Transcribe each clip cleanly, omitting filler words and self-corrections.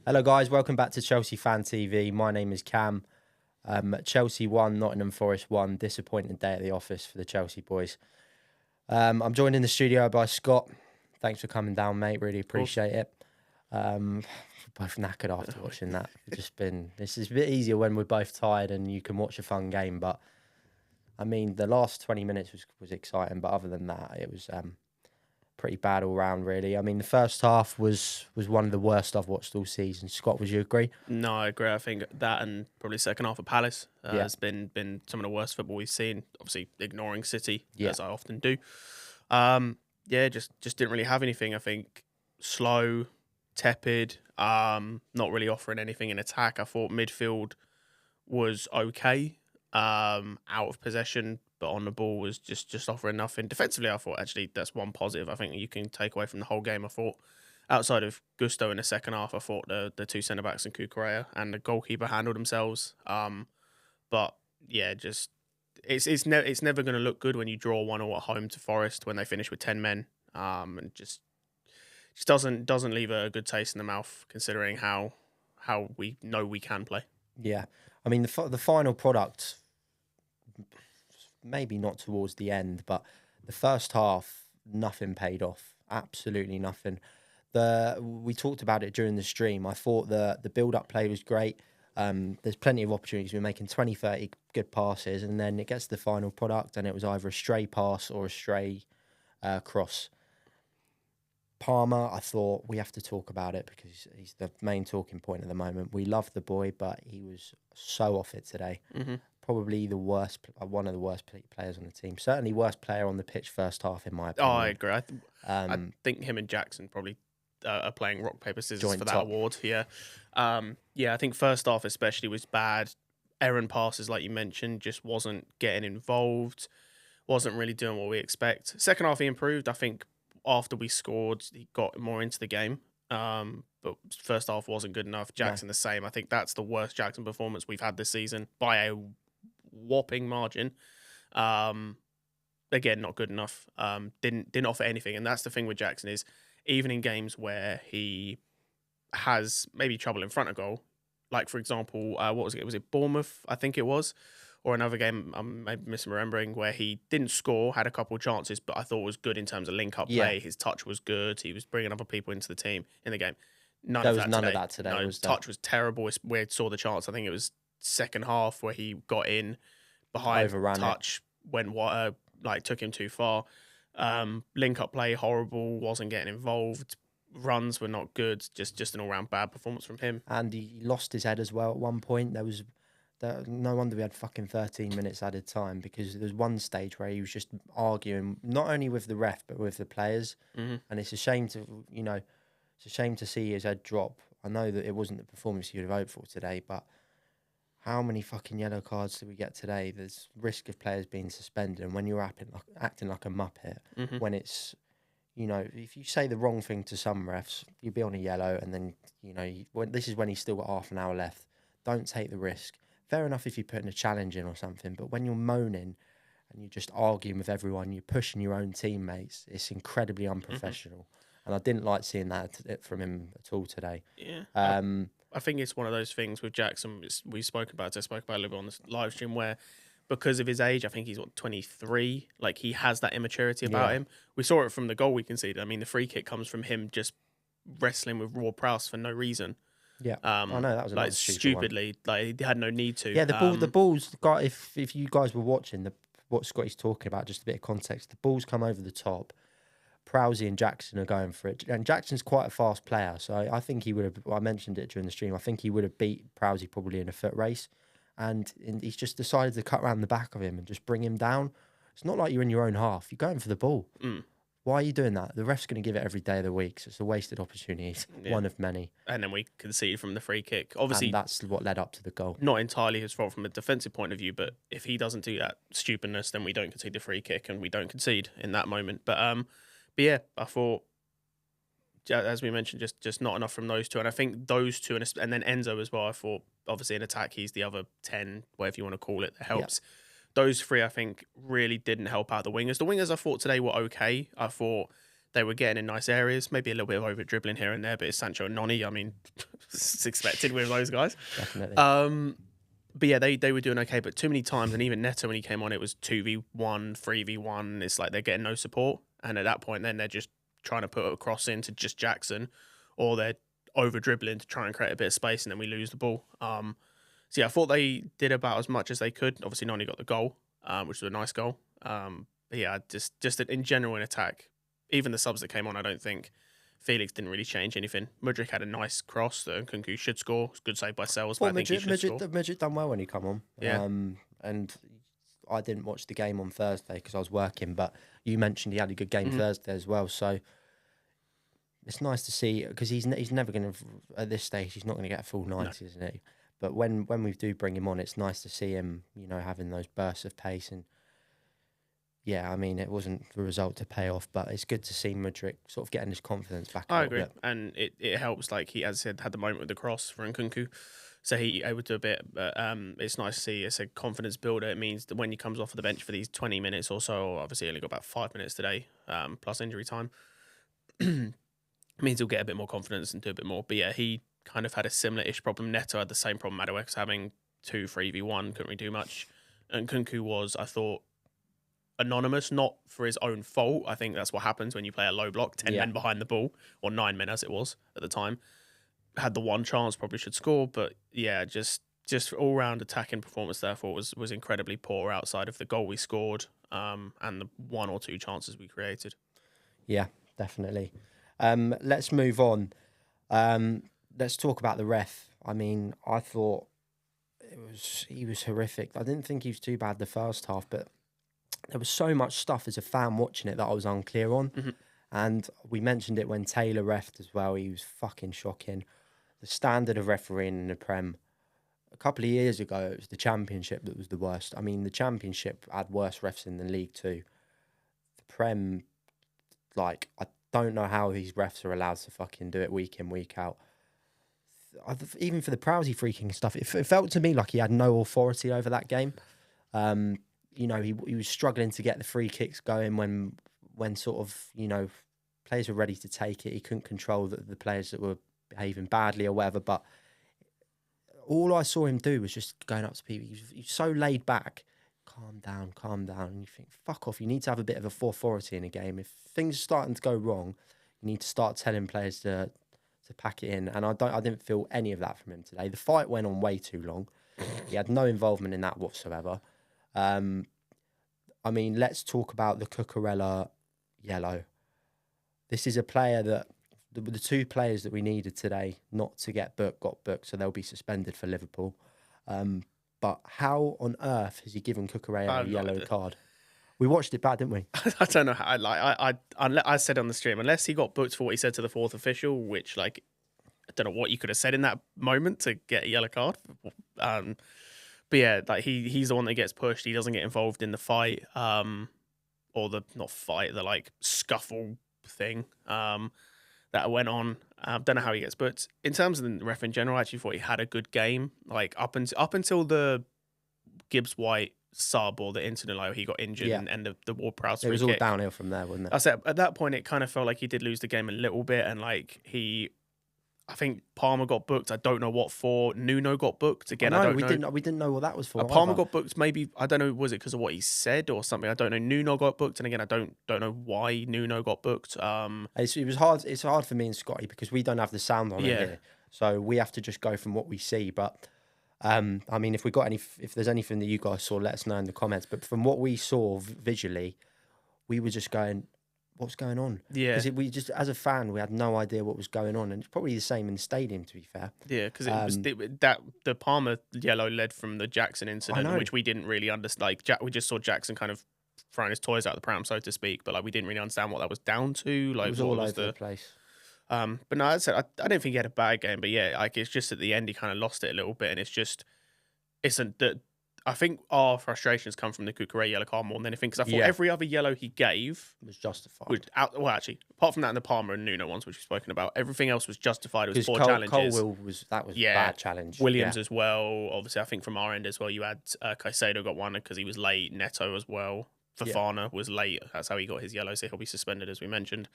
Hello guys, welcome back to Chelsea Fan TV. My name is Cam. Chelsea won, Nottingham Forest won. Disappointing day at the office for the Chelsea boys. I'm joined in the studio by Scott. Thanks for coming down, mate. Really appreciate it. Both knackered after watching that. This is a bit easier when we're both tired and you can watch a fun game. But I mean, the last 20 minutes was exciting, but other than that, it was pretty bad all round, really. I mean, the first half was one of the worst I've watched all season. Scott, would you agree? No, I agree. I think that and probably second half of Palace Yeah. has been some of the worst football we've seen. Obviously, ignoring City, Yeah. as I often do. Just didn't really have anything. I think slow, tepid, not really offering anything in attack. I thought midfield was okay, out of possession, but on the ball was just offering nothing. Defensively, I thought actually that's one positive I think you can take away from the whole game. I thought outside of Gusto in the second half, I thought the two centre backs and Kukurea and the goalkeeper handled themselves. But yeah, just it's never going to look good when you draw 1-1 at home to Forest when they finish with 10 men. And just doesn't leave a good taste in the mouth considering how we know we can play. Yeah. I mean, the final product, maybe not towards the end, but the first half, nothing paid off. Absolutely nothing. We talked about it during the stream. I thought the build-up play was great. There's plenty of opportunities. We're making 20, 30 good passes, and then it gets to the final product, and it was either a stray pass or a stray cross. Palmer, I thought we have to talk about it because he's the main talking point at the moment. We love the boy, but he was so off it today. Mm-hmm. Probably one of the worst players on the team. Certainly worst player on the pitch first half, in my opinion. Oh, I agree. I think him and Jackson probably are playing rock, paper, scissors for that top. award. Yeah. I think first half especially was bad. Errant passes, like you mentioned, just wasn't getting involved. Wasn't really doing what we expect. Second half he improved. I think after we scored, he got more into the game. But first half wasn't good enough. Jackson the same. I think that's the worst Jackson performance we've had this season by a whopping margin. Again, not good enough. Didn't offer anything, and that's the thing with Jackson is even in games where he has maybe trouble in front of goal, like for example, what was it? Was it Bournemouth? I think it was, or another game I'm maybe misremembering where he didn't score, had a couple of chances, but I thought was good in terms of link-up play. Yeah. His touch was good. He was bringing other people into the team in the game. None of that today. No, touch was terrible. We saw the chance. I think it was second half where he got in behind, Overran touch, went took him too far. Link-up play horrible. Wasn't getting involved. Runs were not good. Just an all-round bad performance from him. And he lost his head as well at one point. No wonder we had fucking 13 minutes added time because there was one stage where he was just arguing not only with the ref but with the players. Mm-hmm. And it's a shame to see his head drop. I know that it wasn't the performance you'd have hoped for today, but how many fucking yellow cards did we get today? There's risk of players being suspended, and when you're acting like a muppet, Mm-hmm. when it's, if you say the wrong thing to some refs, you'll be on a yellow, and then, this is when he's still got half an hour left. Don't take the risk. Fair enough if you're putting a challenge in or something, but when you're moaning and you're just arguing with everyone, you're pushing your own teammates, it's incredibly unprofessional. Mm-hmm. And I didn't like seeing that from him at all today. Yeah. I think it's one of those things with Jackson. I spoke about it a little bit on this live stream where because of his age, I think he's 23. Like he has that immaturity about him. We saw it from the goal we conceded. I mean, the free kick comes from him just wrestling with Ward Prowse for no reason. Yeah, I know that was like stupidly. Like he had no need to. Yeah, the balls. If you guys were watching what Scotty's talking about, just a bit of context. The balls come over the top. Prowse and Jackson are going for it, and Jackson's quite a fast player, so I think he would have. I mentioned it during the stream. I think he would have beat Prowse probably in a foot race, and he's just decided to cut around the back of him and just bring him down. It's not like you're in your own half. You're going for the ball. Mm. Why are you doing that? The ref's going to give it every day of the week, so it's a wasted opportunity. It's one of many. And then we conceded from the free kick. Obviously, and that's what led up to the goal. Not entirely his fault from a defensive point of view, but if he doesn't do that stupidness, then we don't concede the free kick and we don't concede in that moment. But yeah, I thought, as we mentioned, just not enough from those two. And I think those two, and then Enzo as well, I thought, obviously in attack, he's the other 10, whatever you want to call it, that helps. Yeah. Those three, I think, really didn't help out the wingers. The wingers, I thought, today were okay. I thought They were getting in nice areas, maybe a little bit of over dribbling here and there, but it's Sancho and Noni. I mean, it's expected with those guys. Definitely. But yeah, they were doing okay, but too many times, and even Neto when he came on, it was 2v1, 3v1. It's like they're getting no support, and at that point, then they're just trying to put a cross into just Jackson, or they're over dribbling to try and create a bit of space, and then we lose the ball. So yeah, I thought they did about as much as they could. Obviously, Noni got the goal, which was a nice goal. But yeah, just in general in attack, even the subs that came on, I don't think Felix didn't really change anything. Mudryk had a nice cross that Nkunku should score. It's good save by Sells, but I think he should score. Mudryk done well when he come on. Yeah. And I didn't watch the game on Thursday because I was working, but you mentioned he had a good game Thursday as well. So it's nice to see, because he's never going to, at this stage, he's not going to get a full 90, isn't he? But when we do bring him on, it's nice to see him, having those bursts of pace. And yeah, I mean, it wasn't the result to pay off, but it's good to see Mudryk sort of getting his confidence back. I agree, and it helps. Like he, as I said, had the moment with the cross for Nkunku, so he able to do a bit. But it's nice to see. It's a confidence builder. It means that when he comes off of the bench for these 20 minutes or so, obviously he only got about 5 minutes today, plus injury time. Means he'll get a bit more confidence and do a bit more. But yeah, he kind of had a similar-ish problem. Neto had the same problem. Madueke was having 2-3v1, couldn't really do much. And Nkunku was, I thought, anonymous, not for his own fault. I think that's what happens when you play a low block, 10 men behind the ball, or 9 men as it was at the time. Had the one chance, probably should score, but yeah, just all-round attacking performance, therefore, was incredibly poor outside of the goal we scored and the 1 or 2 chances we created. Yeah, definitely. Let's move on. Let's talk about the ref. I mean, I thought he was horrific. I didn't think he was too bad the first half, but there was so much stuff as a fan watching it that I was unclear on. Mm-hmm. And we mentioned it when Taylor refed as well. He was fucking shocking. The standard of refereeing in the Prem, a couple of years ago, it was the Championship that was the worst. I mean, the Championship had worse refs in than League Two. The Prem, I don't know how these refs are allowed to fucking do it week in, week out. Even for the Prowsey freaking stuff, it felt to me like he had no authority over that game. He was struggling to get the free kicks going when sort of, players were ready to take it. He couldn't control the players that were behaving badly or whatever. But all I saw him do was just going up to people. He was so laid back. Calm down. And you think, fuck off. You need to have a bit of authority in a game. If things are starting to go wrong, you need to start telling players to pack it in. And I didn't feel any of that from him today. The fight went on way too long. He had no involvement in that whatsoever. I mean, let's talk about the Cucurella yellow. This is a player that the 2 players that we needed today not to get booked got booked, so they'll be suspended for Liverpool. But how on earth has he given Cucurella a yellow card? We watched it back, didn't we? I don't know how. I said on the stream, unless he got booked for what he said to the 4th official, which I don't know what you could have said in that moment to get a yellow card. But yeah, he's the one that gets pushed. He doesn't get involved in the fight, or the scuffle thing that went on. Don't know how he gets booked. In terms of the ref in general, I actually thought he had a good game. Up until the Gibbs White sub or the incident, he got injured and the Ward-Prowse. It was all downhill from there, wasn't it? I said at that point it kind of felt like he did lose the game a little bit, and I think Palmer got booked. I don't know what for. Nuno got booked again. I don't know. We didn't know what that was for. Palmer got booked. Maybe I don't know. Was it because of what he said or something? I don't know. Nuno got booked, and again, I don't know why Nuno got booked. It was hard. It's hard for me and Scotty because we don't have the sound on it here, so we have to just go from what we see. But I mean, if there's anything that you guys saw, let us know in the comments. But from what we saw visually, we were just going, what's going on? Yeah. Because we just, as a fan, we had no idea what was going on. And it's probably the same in the stadium, to be fair. Yeah, because the Palmer yellow led from the Jackson incident, which we didn't really understand. We just saw Jackson kind of throwing his toys out the pram, so to speak. But we didn't really understand what that was down to. It was all over the place. But no, as I said, I don't think he had a bad game. But yeah, it's just at the end, he kind of lost it a little bit. And I think our frustrations come from the Cucurella yellow card more than anything, because I thought every other yellow he gave was justified. Actually, apart from that and the Palmer and Nuno ones, which we've spoken about, everything else was justified. It was poor challenges. Cole was a bad challenge. Williams as well. Obviously, I think from our end as well, you had Caicedo got one because he was late. Neto as well. Fafana was late. That's how he got his yellow, so he'll be suspended, as we mentioned.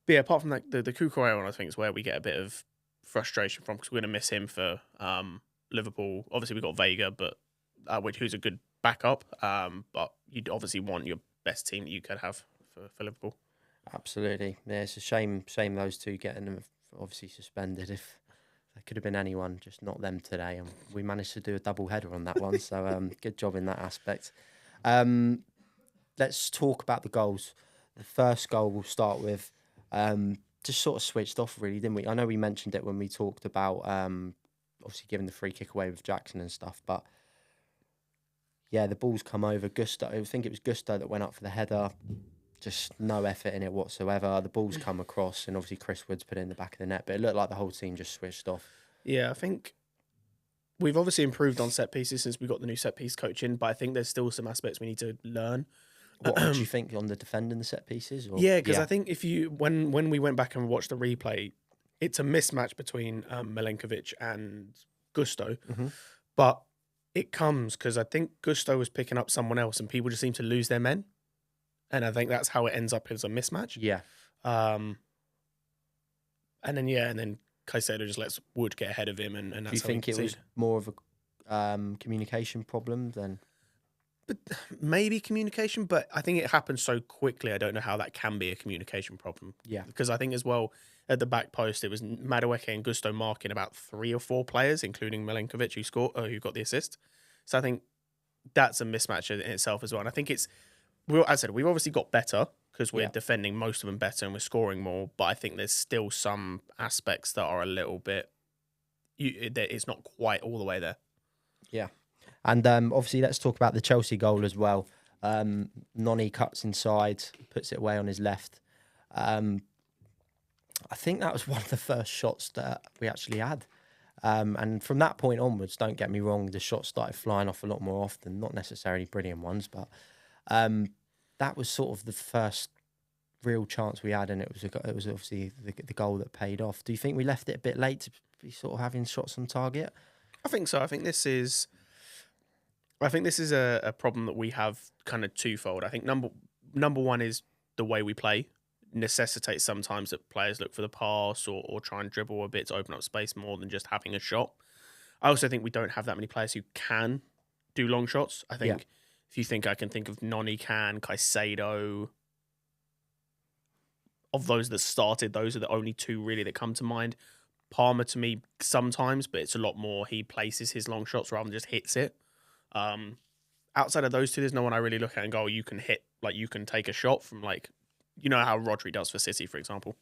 But yeah, apart from that, the Kukurea one, I think, is where we get a bit of frustration from, because we're going to miss him for Liverpool. Obviously, we got Vega, but who's a good backup. But you'd obviously want your best team that you could have for Liverpool. Absolutely. Yeah, it's a shame those two getting them obviously suspended. If there could have been anyone, just not them today. And we managed to do a double header on that one. So good job in that aspect. Let's talk about the goals. The first goal we'll start with. Just sort of switched off, really, didn't we? I know we mentioned it when we talked about obviously giving the free kick away with Jackson and stuff, but yeah, the ball's come over. Gusto, I think it was Gusto that went up for the header. Just no effort in it whatsoever. The ball's come across, and obviously Chris Wood's put it in the back of the net, but it looked like the whole team just switched off. Yeah, I think we've obviously improved on set pieces since we got the new set piece coach in, but I think there's still some aspects we need to learn. What do you think on the defending the set pieces? Or? Yeah, because I think if you when we went back and watched the replay, it's a mismatch between Milenkovic and Gusto, but it comes because I think Gusto was picking up someone else, and people just seem to lose their men, and I think that's how it ends up as a mismatch. Yeah, and then Caicedo just lets Wood get ahead of him, and that's. Do you think it was more of a communication problem than? But maybe communication, but I think it happened so quickly. I don't know how that can be a communication problem. Yeah. Because I think as well, at the back post, it was Madueke and Gusto marking about 3 or 4 players, including Milenkovic, who got the assist. So I think that's a mismatch in itself as well. And I think as I said, we've obviously got better because we're defending most of them better and we're scoring more. But I think there's still some aspects that are a little bit, it's not quite all the way there. Yeah. And obviously, let's talk about the Chelsea goal as well. Noni cuts inside, puts it away on his left. I think that was one of the first shots that we actually had. And from that point onwards, don't get me wrong, the shots started flying off a lot more often, not necessarily brilliant ones, but that was sort of the first real chance we had, and it was obviously the goal that paid off. Do you think we left it a bit late to be sort of having shots on target? I think so. I think this is a problem that we have kind of twofold. I think number one is the way we play necessitates sometimes that players look for the pass or try and dribble a bit to open up space more than just having a shot. I also think we don't have that many players who can do long shots. I think if you think, I can think of Noni can, Caicedo. Of those that started, those are the only 2 really that come to mind. Palmer to me sometimes, but it's a lot more he places his long shots rather than just hits it. Outside of those 2, there's no one I really look at and go, you can hit, like you can take a shot from, like, you know how Rodri does for City, for example.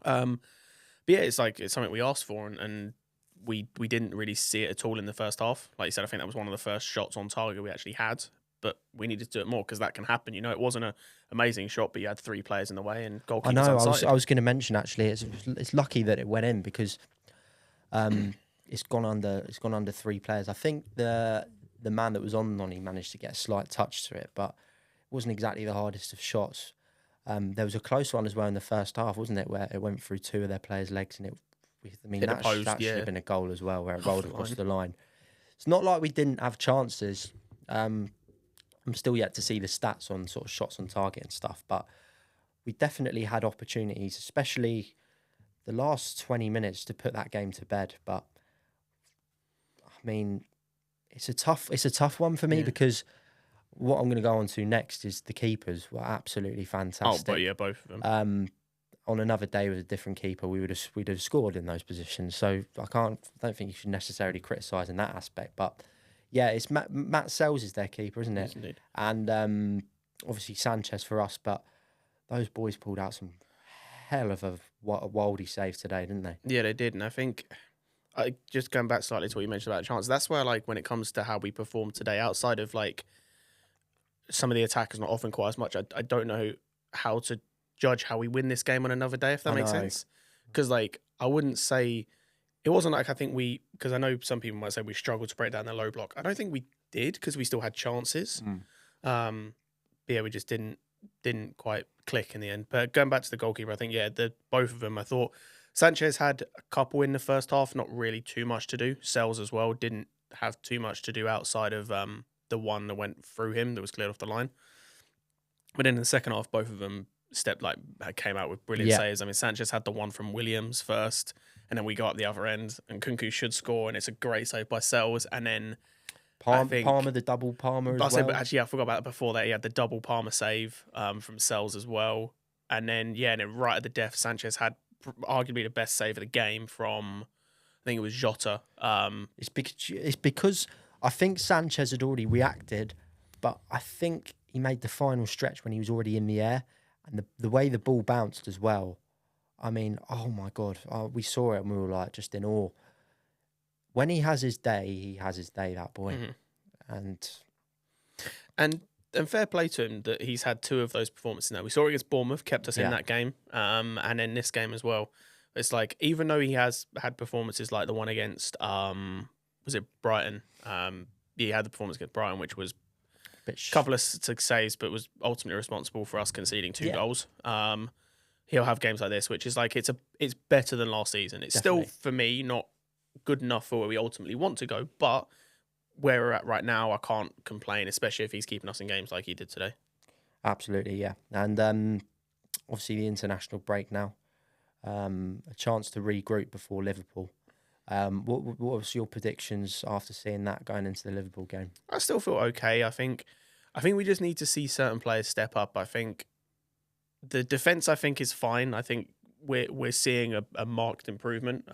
But yeah, it's something we asked for and we didn't really see it at all in the first half. Like you said, I think that was one of the first shots on target we actually had, but we needed to do it more because that can happen. You know, it wasn't an amazing shot, but you had 3 players in the way and goalkeeper's unsighted. I was going to mention actually, it's lucky that it went in because it's gone under 3 players. I think the man that was on Noni managed to get a slight touch to it, but it wasn't exactly the hardest of shots. There was a close one as well in the first half, wasn't it, where it went through 2 of their players' legs, and that should have been a goal as well, where it rolled across the line. It's not like we didn't have chances. I'm still yet to see the stats on sort of shots on target and stuff, but we definitely had opportunities, especially the last 20 minutes to put that game to bed. But I mean, it's a tough one for me because what I'm going to go on to next is the keepers were absolutely fantastic. Oh, but yeah, both of them. On another day with a different keeper, we'd have scored in those positions. So I don't think you should necessarily criticise in that aspect. But yeah, it's Matt Sells is their keeper, isn't it? Yes, indeed. And obviously Sanchez for us. But those boys pulled out some hell of a wildy save today, didn't they? Yeah, they did. And I think, just going back slightly to what you mentioned about chance, that's where, like, when it comes to how we perform today, outside of, like, some of the attackers not offering quite as much, I don't know how to judge how we win this game on another day, if that makes sense. Because, like, I wouldn't say... It wasn't like I think because I know some people might say we struggled to break down their low block. I don't think we did because we still had chances. But yeah, we just didn't quite click in the end. But going back to the goalkeeper, I think, both of them, I thought Sanchez had a couple in the first half, not really too much to do. Sells as well didn't have too much to do outside of the one that went through him that was cleared off the line. But then in the second half, both of them came out with brilliant Yeah. saves. I mean, Sanchez had the one from Williams first, and then we go up the other end, and Kunku should score, and it's a great save by Sells. And then I think Palmer, the double Palmer as well. But actually, I forgot about that before that. He had the double Palmer save from Sells as well. And then, and then right at the death, Sanchez had arguably the best save of the game from, I think it was Jota. It's because I think Sanchez had already reacted, but I think he made the final stretch when he was already in the air, and the way the ball bounced as well. I mean, oh my God, we saw it and we were like just in awe. When he has his day, he has his day, that boy. Mm-hmm. And fair play to him that he's had two of those performances now. We saw it against Bournemouth, kept us in that game, and then this game as well. It's like, even though he has had performances like the one against, was it Brighton? He had the performance against Brighton, which was a couple of saves, but was ultimately responsible for us conceding 2 goals. He'll have games like this, which is like, it's better than last season. It's still, for me, not good enough for where we ultimately want to go, but where we're at right now, I can't complain, especially if he's keeping us in games like he did today. Absolutely, yeah. And obviously the international break now, a chance to regroup before Liverpool. What was your predictions after seeing that going into the Liverpool game? I still feel okay. I think we just need to see certain players step up. I think the defense, is fine. I think we're seeing a marked improvement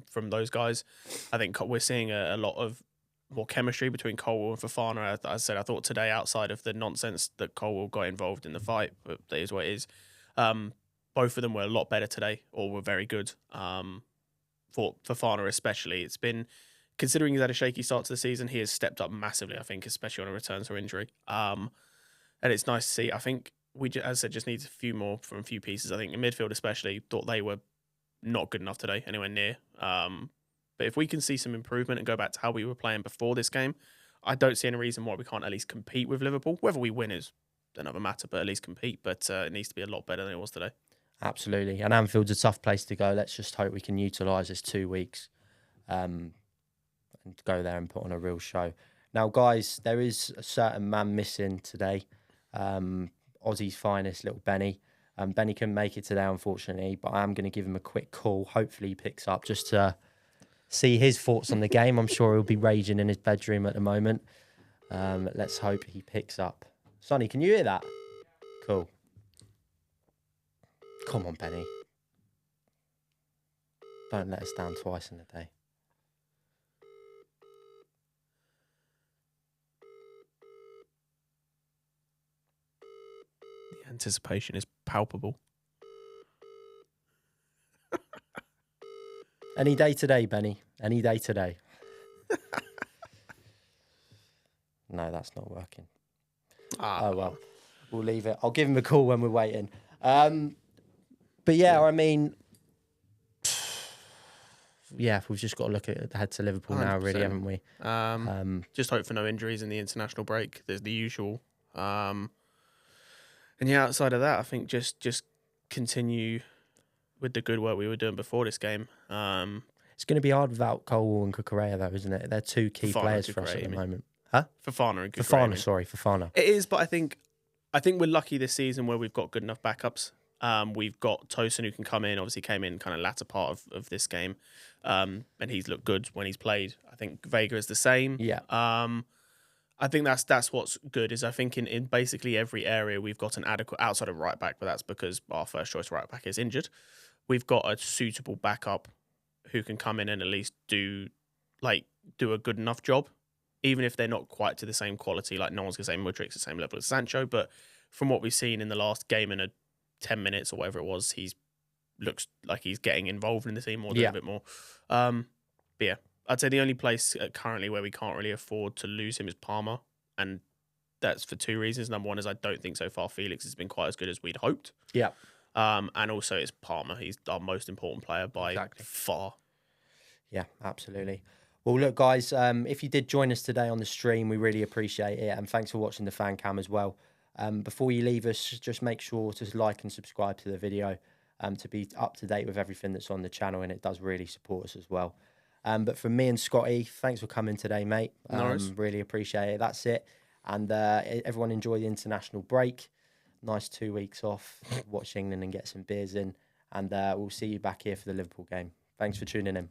from those guys. I think we're seeing a lot of more chemistry between Colwill and Fofana. As I said, I thought today, outside of the nonsense that Colwill got involved in the fight, but that is what it is. Both of them were a lot better today, or were very good. For Fofana especially, it's been, considering he's had a shaky start to the season, he has stepped up massively, I think, especially on a return to injury. And it's nice to see. I think we, as I said, just need a few more from a few pieces. I think in midfield especially, thought they were not good enough today, anywhere near. But if we can see some improvement and go back to how we were playing before this game, I don't see any reason why we can't at least compete with Liverpool. Whether we win is another matter, but at least compete. But it needs to be a lot better than it was today. Absolutely. And Anfield's a tough place to go. Let's just hope we can utilise this 2 weeks and go there and put on a real show. Now, guys, there is a certain man missing today. Aussie's finest, little Benny. Benny couldn't make it today, unfortunately, but I am going to give him a quick call. Hopefully he picks up just to see his thoughts on the game. I'm sure he'll be raging in his bedroom at the moment. Let's hope he picks up. Sonny, can you hear that? Cool. Come on, Benny. Don't let us down twice in a day. The anticipation is palpable. Any day today, Benny. Any day today. No, that's not working. Oh, well. We'll leave it. I'll give him a call when we're waiting. But yeah, I mean, yeah, we've just got to look ahead to Liverpool 100%. Now, really, haven't we? Just hope for no injuries in the international break. There's the usual. And yeah, outside of that, I think just continue with the good work we were doing before this game. It's going to be hard without Colwill and Cucurella, though, isn't it? They're two key players for us at the moment. Huh? Fofana and Cucurella. Fofana. It is, but I think we're lucky this season where we've got good enough backups. We've got Tosin, who can come in. Obviously, came in kind of latter part of this game, and he's looked good when he's played. I think Vega is the same. Yeah. I think that's what's good. Is I think in basically every area we've got an adequate, outside of right back, but that's because our first choice right back is injured. We've got a suitable backup who can come in and at least do a good enough job, even if they're not quite to the same quality. Like, no one's gonna say Mudrik's the same level as Sancho, but from what we've seen in the last game and 10 minutes or whatever it was, looks like he's getting involved in the team more, a bit more. But yeah, I'd say the only place currently where we can't really afford to lose him is Palmer, and that's for two reasons. Number one is I don't think so far Felix has been quite as good as we'd hoped. Yeah. And also it's Palmer. He's our most important player by far. Yeah, absolutely. Well, look, guys, if you did join us today on the stream, we really appreciate it, and thanks for watching the fan cam as well. Before you leave us, just make sure to like and subscribe to the video to be up to date with everything that's on the channel, and it does really support us as well. But from me and Scotty, thanks for coming today, mate. No worries. Really appreciate it. That's it. And everyone enjoy the international break. nice 2 weeks off, watch England and get some beers in. And we'll see you back here for the Liverpool game. Thanks for tuning in.